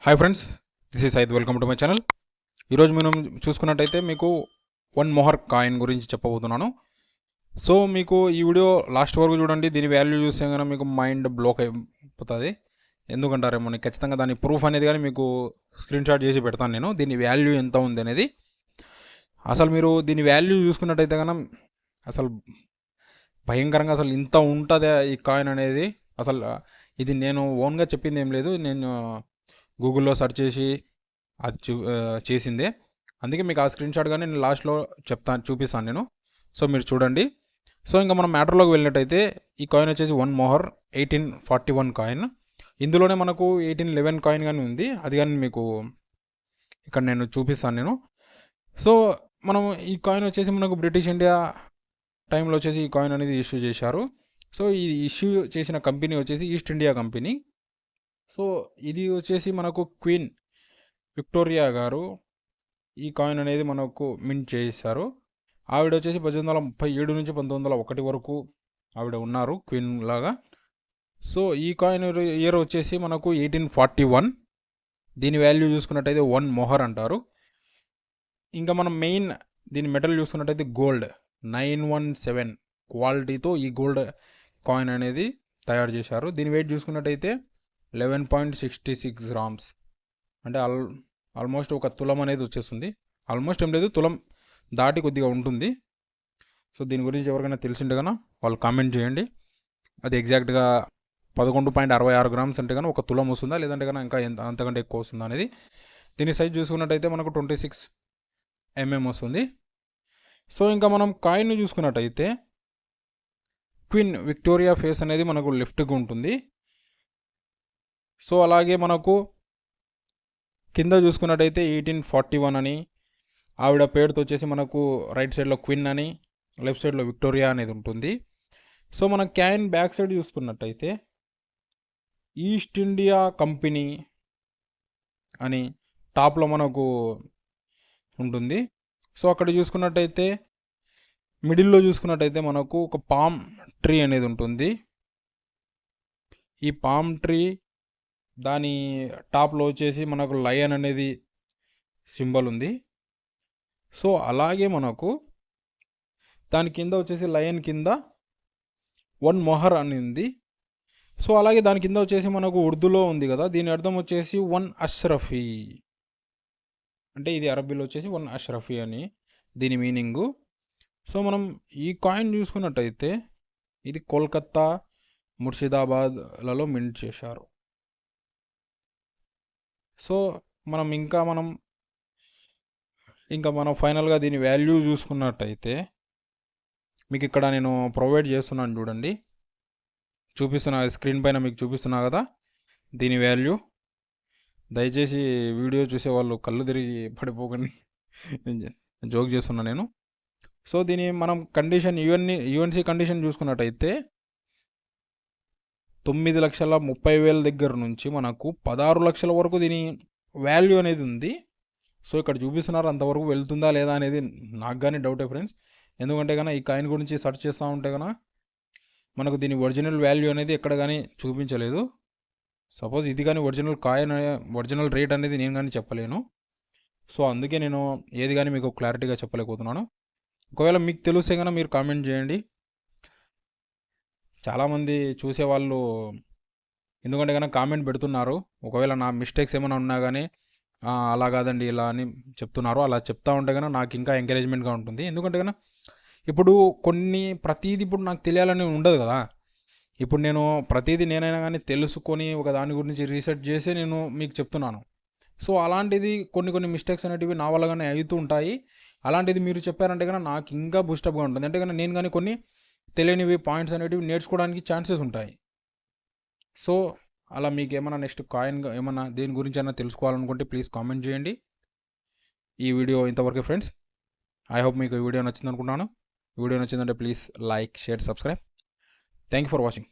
Hi friends, this is Syed. Welcome to my channel. ఈరోజు మనం చూసుకున్నట్టయితే మీకు వన్ మోహర్ కాయిన్ గురించి చెప్పబోతున్నాను. సో మీకు ఈ వీడియో లాస్ట్ వరకు చూడండి. దీని వాల్యూ చూస్తే కనుక మీకు మైండ్ బ్లోక్ అయిపోతుంది. ఎందుకంటారేమో నేను ఖచ్చితంగా దాని ప్రూఫ్ అనేది కానీ మీకు స్క్రీన్ షాట్ చేసి పెడతాను. నేను దీని వాల్యూ ఎంత ఉంది అనేది. అసలు మీరు దీని వాల్యూ చూసుకున్నట్టయితే కనుక అసలు భయంకరంగా అసలు ఇంత ఉంటుంది ఈ కాయిన్ అనేది. అసలు ఇది నేను ఓన్గా చెప్పింది ఏం లేదు, నేను గూగుల్లో సెర్చ్ చేసి అది చేసిందే. అందుకే మీకు ఆ స్క్రీన్ షాట్ కానీ నేను లాస్ట్లో చూపిస్తాను నేను. సో మీరు చూడండి. సో ఇంకా మనం మ్యాటర్లోకి వెళ్ళినట్టయితే ఈ కాయిన్ వచ్చేసి వన్ మోహర్ 1841 కాయిన్. ఇందులోనే మనకు 1811 కాయిన్ కానీ ఉంది, అది కానీ మీకు ఇక్కడ నేను చూపిస్తాను నేను. సో మనం ఈ కాయిన్ వచ్చేసి మనకు బ్రిటిష్ ఇండియా టైంలో వచ్చేసి ఈ కాయిన్ అనేది ఇష్యూ చేశారు. సో ఈ ఇష్యూ చేసిన కంపెనీ వచ్చేసి ఈస్ట్ ఇండియా కంపెనీ. సో ఇది వచ్చేసి మనకు క్వీన్ విక్టోరియా గారు ఈ కాయిన్ అనేది మనకు మింట్ చేశారు. ఆవిడ వచ్చేసి 1837 నుంచి 1901 వరకు ఆవిడ ఉన్నారు క్వీన్ లాగా. సో ఈ కాయిన్ ఇయర్ వచ్చేసి మనకు 1841. దీని వాల్యూ చూసుకున్నట్టయితే వన్ మొహర్ అంటారు. ఇంకా మనం మెయిన్ దీని మెటల్ చూసుకున్నట్టయితే గోల్డ్ 917 క్వాలిటీతో ఈ గోల్డ్ కాయిన్ అనేది తయారు చేశారు. దీని వెయిట్ చూసుకున్నట్టయితే 11.66 గ్రామ్స్, అంటే ఆల్మోస్ట్ ఒక తులం అనేది వచ్చేస్తుంది. ఆల్మోస్ట్ ఏం లేదు, తులం దాటి కొద్దిగా ఉంటుంది. సో దీని గురించి ఎవరికైనా తెలిసింటే కన్నా వాళ్ళు కామెంట్ చేయండి. అది ఎగ్జాక్ట్గా 11.66 గ్రామ్స్ అంటే కానీ ఒక తులం వస్తుందా, లేదంటే కన్నా ఇంకా అంతకంటే ఎక్కువ వస్తుందా అనేది. దీని సైజ్ చూసుకున్నట్టయితే మనకు 26 mm వస్తుంది. సో ఇంకా మనం కాయిన్ చూసుకున్నట్టయితే క్వీన్ విక్టోరియా ఫేస్ అనేది మనకు లెఫ్ట్గా ఉంటుంది. సో అలాగే మనకు కింద చూసుకున్నట్టయితే 1841 అని ఆవిడ పేరుతో వచ్చేసి మనకు రైట్ సైడ్లో క్వీన్ అని, లెఫ్ట్ సైడ్లో విక్టోరియా అనేది ఉంటుంది. సో మనం కాయిన్ బ్యాక్ సైడ్ చూసుకున్నట్టయితే ఈస్ట్ ఇండియా కంపెనీ అని టాప్లో మనకు ఉంటుంది. సో అక్కడ చూసుకున్నట్టయితే మిడిల్లో చూసుకున్నట్టయితే మనకు ఒక పామ్ ట్రీ అనేది ఉంటుంది. ఈ పామ్ ట్రీ దాని టాప్లో వచ్చేసి మనకు లయన్ అనేది సింబల్ ఉంది. సో అలాగే మనకు దాని కింద వచ్చేసి లయన్ కింద వన్ మొహర్ అని ఉంది. సో అలాగే దాని కింద వచ్చేసి మనకు ఉర్దూలో ఉంది కదా, దీని అర్థం వచ్చేసి వన్ అష్రఫీ, అంటే ఇది అరబీలో వచ్చేసి వన్ అష్రఫీ అని దీని మీనింగు. సో మనం ఈ కాయిన్ చూసుకున్నట్టయితే ఇది కోల్కత్తా, ముర్షిదాబాద్లలో మింట్ చేశారు. సో మనం ఫైనల్గా దీని వాల్యూ చూసుకున్నట్టయితే మీకు ఇక్కడ నేను ప్రొవైడ్ చేస్తున్నాను చూడండి, చూపిస్తున్నా స్క్రీన్ పైన మీకు చూపిస్తున్నా కదా దీని వాల్యూ. దయచేసి వీడియో చూసే వాళ్ళు కళ్ళు తిరిగి పడిపోకండి, జోక్ చేస్తున్నా నేను. సో దీని మనం కండిషన్ యుఎన్సి కండిషన్ చూసుకున్నట్టయితే 9,30,000 దగ్గర నుంచి మనకు 16 లక్షల వరకు దీని వాల్యూ అనేది ఉంది. సో ఇక్కడ చూపిస్తున్నారు, అంతవరకు వెళ్తుందా లేదా అనేది నాకు కానీ డౌటే ఫ్రెండ్స్. ఎందుకంటే కన్నా ఈ కాయిన్ గురించి సెర్చ్ చేస్తూ ఉంటే కన్నా మనకు దీని ఒరిజినల్ వాల్యూ అనేది ఎక్కడ కానీ చూపించలేదు. సపోజ్ ఇది కానీ ఒరిజినల్ కాయిన్ ఒరిజినల్ రేట్ అనేది నేను కానీ చెప్పలేను. సో అందుకే నేను ఏది కానీ మీకు క్లారిటీగా చెప్పలేకపోతున్నాను. ఒకవేళ మీకు తెలిస్తే కన్నా మీరు కామెంట్ చేయండి. చాలామంది చూసేవాళ్ళు ఎందుకంటే కనుక కామెంట్ పెడుతున్నారు, ఒకవేళ నా మిస్టేక్స్ ఏమైనా ఉన్నా కానీ అలా కాదండి ఇలా అని చెప్తున్నారు. అలా చెప్తా ఉంటే కనుక నాకు ఇంకా ఎంకరేజ్మెంట్గా ఉంటుంది. ఎందుకంటే కనుక ఇప్పుడు ప్రతీది ఇప్పుడు నాకు తెలియాలని ఉండదు కదా. ఇప్పుడు నేను ప్రతీది నేనైనా కానీ తెలుసుకొని ఒక దాని గురించి రీసెర్చ్ చేసి నేను మీకు చెప్తున్నాను. సో అలాంటిది కొన్ని మిస్టేక్స్ అనేటివి నా వల్ల కానీ అవుతూ ఉంటాయి. అలాంటిది మీరు చెప్పారంటే కనుక నాకు ఇంకా బూస్టప్గా ఉంటుంది. అంటే కనుక నేను కానీ కొన్ని తెలియనివి పాయింట్స్ అనేటివి నేర్చుకోవడానికి ఛాన్సెస్ ఉంటాయి. సో అలా మీకు ఏమైనా నెక్స్ట్ కాయిన్ ఏమైనా దేని గురించి అయినా తెలుసుకోవాలనుకుంటే ప్లీజ్ కామెంట్ చేయండి. ఈ వీడియో ఇంతవరకే ఫ్రెండ్స్. ఐ హోప్ మీకు ఈ వీడియో నచ్చింది అనుకుంటున్నాను. ఈ వీడియో నచ్చిందంటే please like, share, subscribe. Thank you for watching.